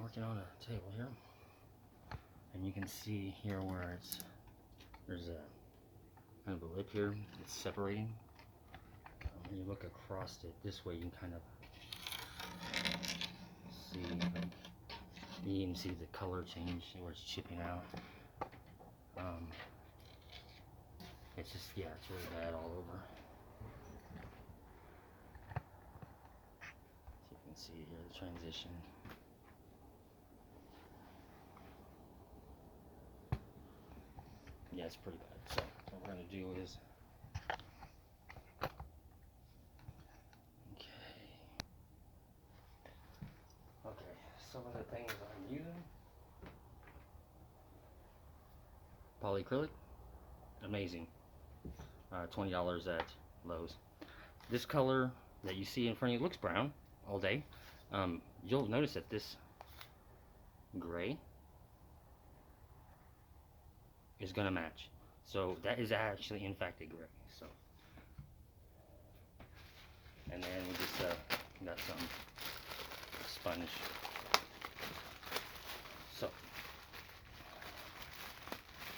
working on a table here, and you can see here where there's a kind of a lip here. It's separating. When you look across it this way, you can kind of see, you can see the color change where it's chipping out. It's just, yeah, it's really bad all over. So you can see here the transition. Yeah, it's pretty bad. So what we're going to do is, okay, some of the things I'm using. Polyacrylic, amazing. $20 at Lowe's. This color that you see in front of you looks brown all day. You'll notice that this gray is gonna match. So that is actually in fact a gray. So, and then we just got some sponge. So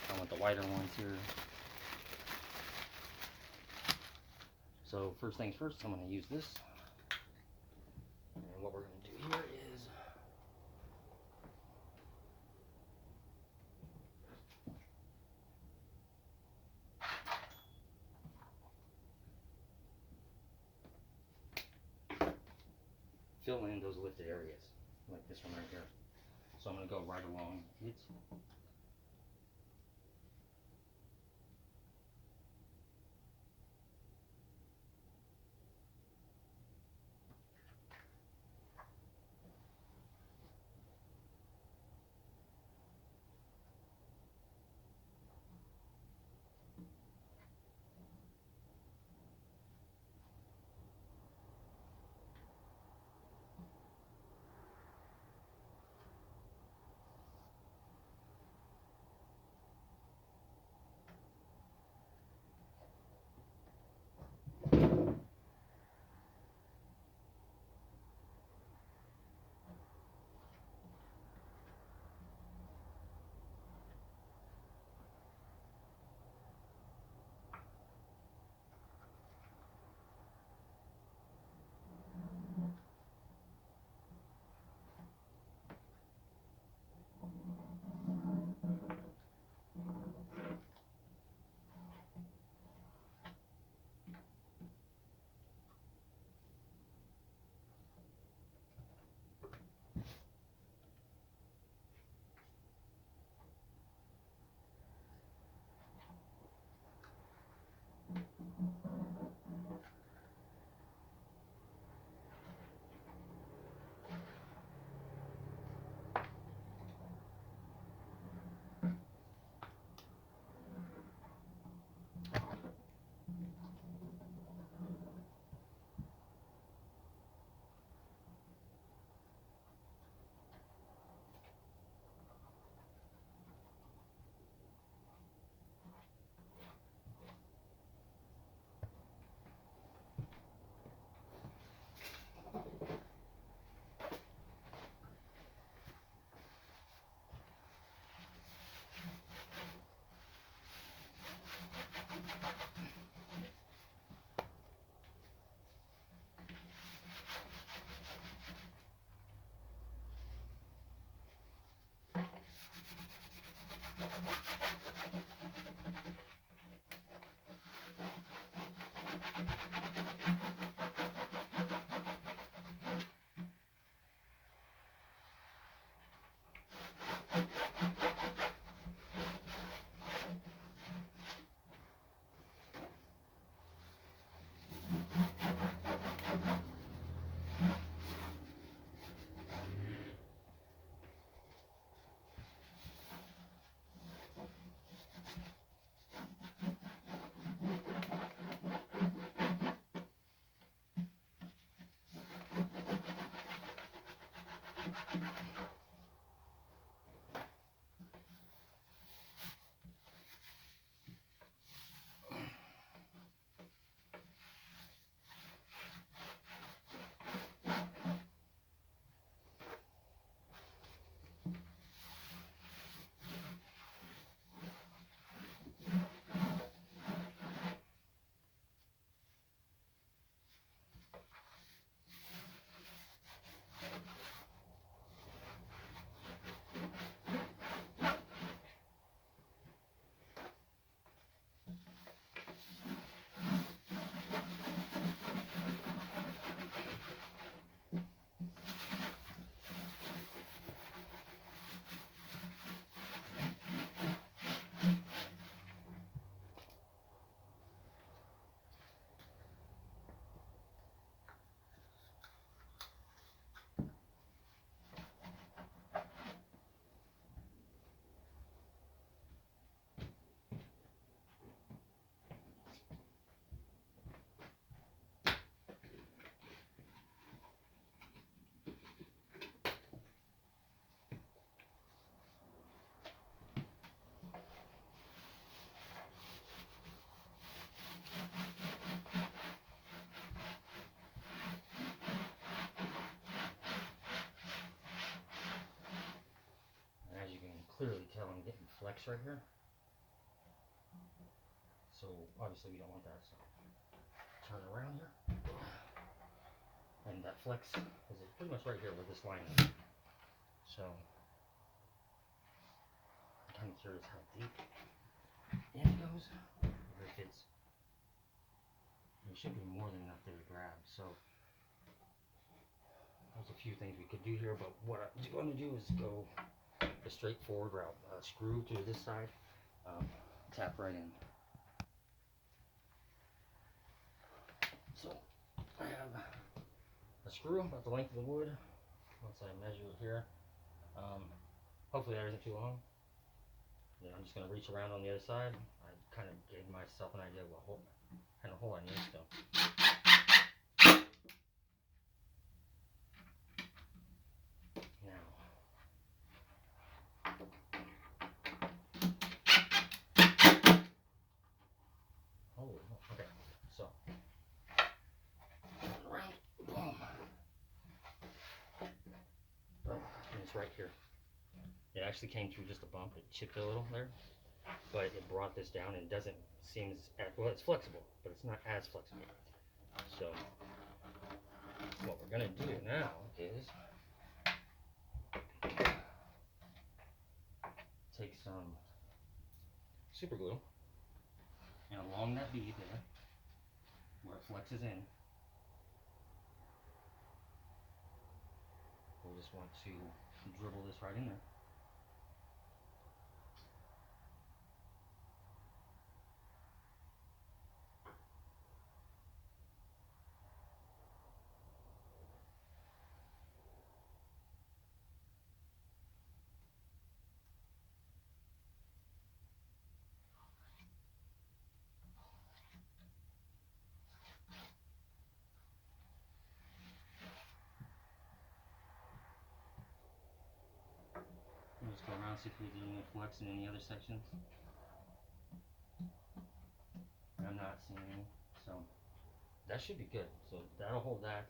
I want the whiter ones here. So first things first, I'm going to use this. And what we're going to do here is fill in those lifted areas, like this one right here. So I'm going to go right along it. clearly tell I'm getting flex right here. So obviously we don't want that, so turn around here. And that flex is pretty much right here where this line is. So I'm kind of curious how deep in it goes. Or if it's, there should be more than enough there to grab. So there's a few things we could do here, but what I'm going to do is go the straightforward route. Screw to this side, tap right in. So I have a screw about the length of the wood. Once I measure it here, hopefully that isn't too long. Then I'm just going to reach around on the other side. I kind of gave myself an idea of what kind of hole I need still. Now, okay, so around, boom, and it's right here. It actually came through just a bump. It chipped a little there, but it brought this down and doesn't seem as, well, it's flexible, but it's not as flexible. So what we're gonna do now is take some super glue, and along that bead there, where it flexes in, we'll just want to dribble this right in there. We'll just go around, see if we get any flex in any other sections. I'm not seeing any, so that should be good. So that'll hold that.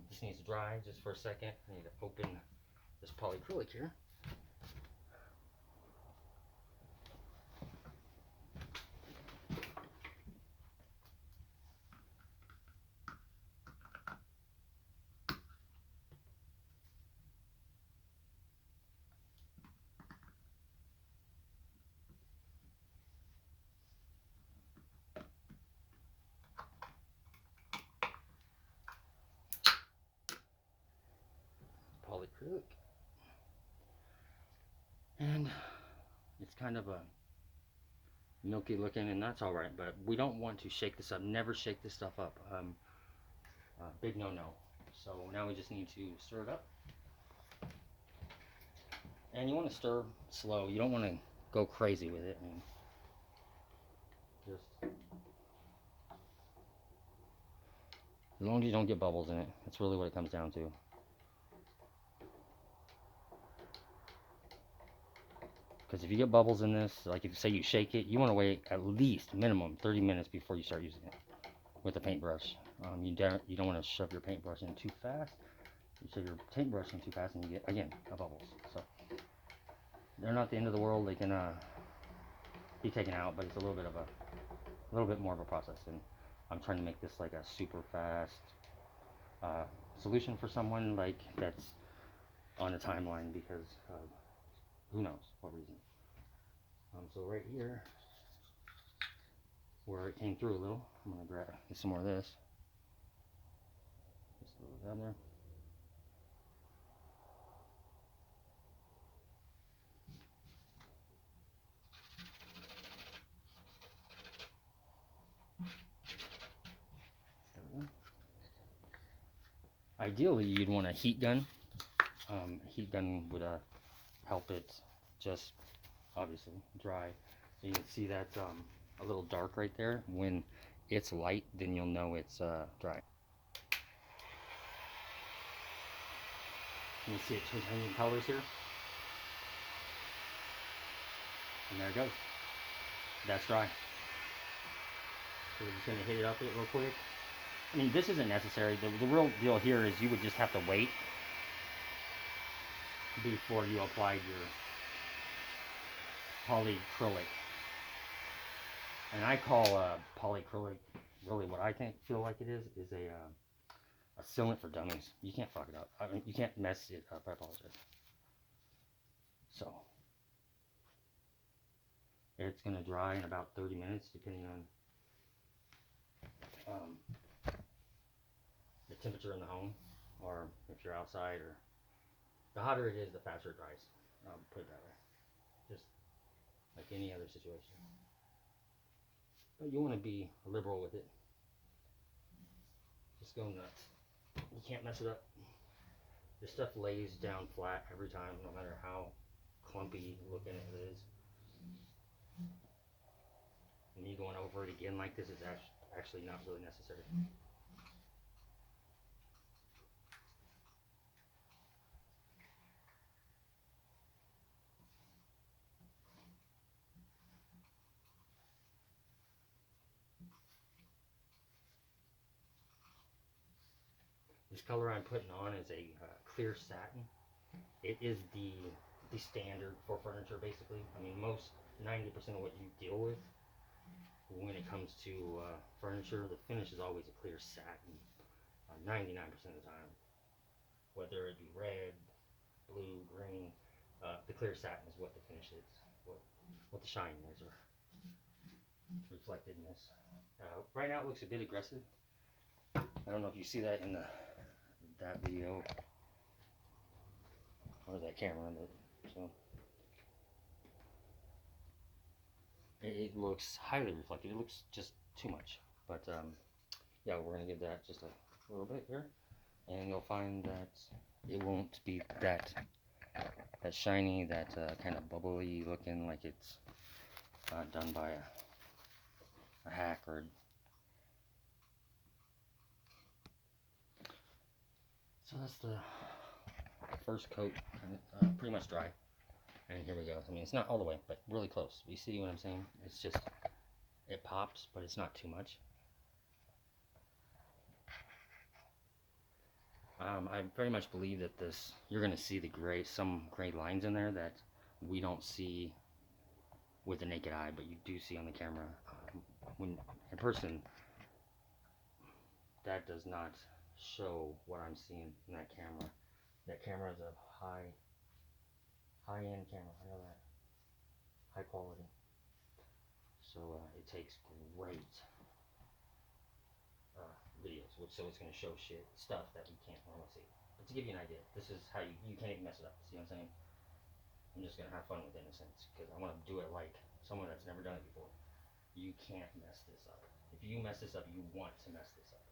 This needs to dry just for a second. I need to open this polyacrylic here. Polyacrylic. And it's kind of a milky looking, and that's all right, but we don't want to shake this up. Never shake this stuff up. Big no-no. So now we just need to stir it up. And you want to stir slow. You don't want to go crazy with it. I mean, just as long as you don't get bubbles in it. That's really what it comes down to. Because if you get bubbles in this, like if you say you shake it, you want to wait at least minimum 30 minutes before you start using it with a paintbrush. You don't want to shove your paintbrush in too fast. You shove your paintbrush in too fast and you get, again, bubbles. So they're not the end of the world. They can be taken out, but it's a little bit more of a process. And I'm trying to make this like a super fast solution for someone like that's on a timeline because who knows what reason. So right here, where it came through a little, I'm gonna grab some more of this. Just a little down there. Ideally, you'd want a heat gun. A heat gun would help it just obviously dry. So you can see that a little dark right there. When it's light, then you'll know it's dry. You see it changing colors here, and there it goes. That's dry. So we're just gonna hit it up real quick. I mean, this isn't necessary. The real deal here is you would just have to wait before you applied polyacrylic. And I call polyacrylic, really what I feel like it is a sealant for dummies. You can't fuck it up. I mean, you can't mess it up. I apologize. So it's gonna dry in about 30 minutes, depending on the temperature in the home, or if you're outside, or the hotter it is, the faster it dries. I'll put it that way. Just like any other situation. But you want to be liberal with it. Just go nuts. You can't mess it up. This stuff lays down flat every time, no matter how clumpy looking it is. And me going over it again like this is actually not really necessary. This color I'm putting on is a clear satin. It is the standard for furniture, basically. I mean, most 90% of what you deal with when it comes to furniture, the finish is always a clear satin. 99% of the time, whether it be red, blue, green, the clear satin is what the finish is, what the shine is, or reflectedness. Right now it looks a bit aggressive. I don't know if you see that in that video or that camera, but so it looks highly reflective. It looks just too much, but yeah, we're gonna give that just a little bit here, and you'll find that it won't be that shiny, that kind of bubbly looking, like it's done by a hack or. So that's the first coat, pretty much dry. And here we go. I mean, it's not all the way, but really close. You see what I'm saying? It's just, it pops, but it's not too much. I very much believe that you're going to see some gray lines in there that we don't see with the naked eye, but you do see on the camera. When in person, that does not show what I'm seeing in that camera. That camera is a high-end camera. I know that. High quality. So it takes great videos, so it's going to show stuff that we can't normally see. But to give you an idea, this is how you can't even mess it up. See what I'm saying? I'm just going to have fun with it in a sense, because I want to do it like someone that's never done it before. You can't mess this up. If you mess this up, you want to mess this up.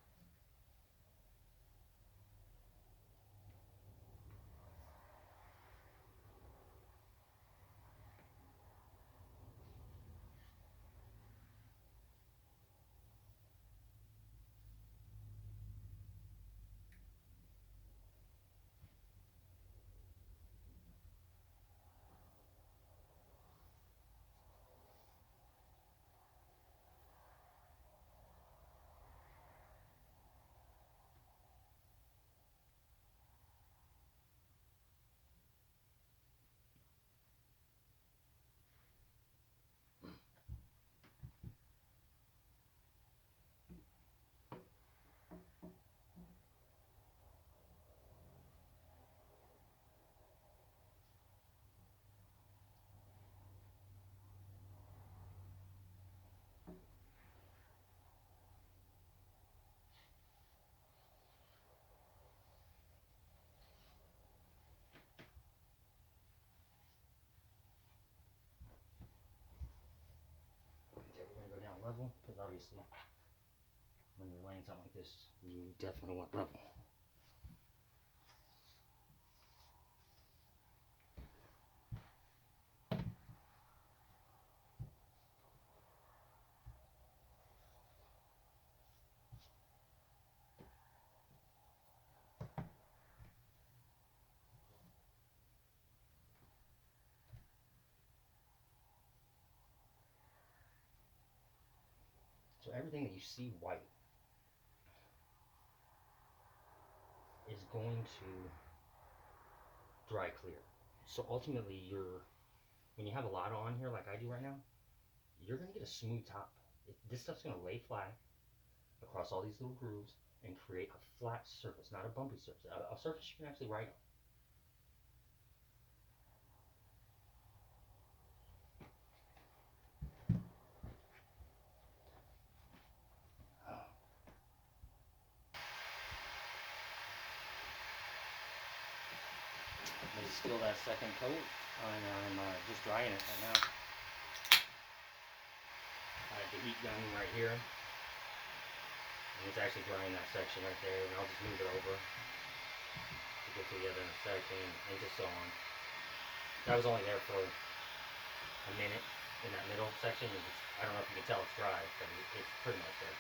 Okay, we're going to go down level, because obviously when you're laying something like this, you definitely want level. So everything that you see white is going to dry clear. So ultimately, when when you have a lot on here like I do right now, you're gonna get a smooth top. This stuff's gonna lay flat across all these little grooves and create a flat surface, not a bumpy surface, a surface you can actually write on. There's still that second coat, and I'm just drying it right now. I have the heat gun right here, and it's actually drying that section right there, and I'll just move it over to get to the other section, and just so on. That was only there for a minute in that middle section. I don't know if you can tell it's dry, but it's pretty much there.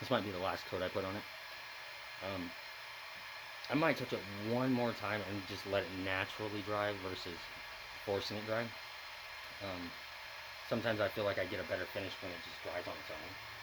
This might be the last coat I put on it. I might touch it one more time and just let it naturally dry versus forcing it dry. Sometimes I feel like I get a better finish when it just dries on its own.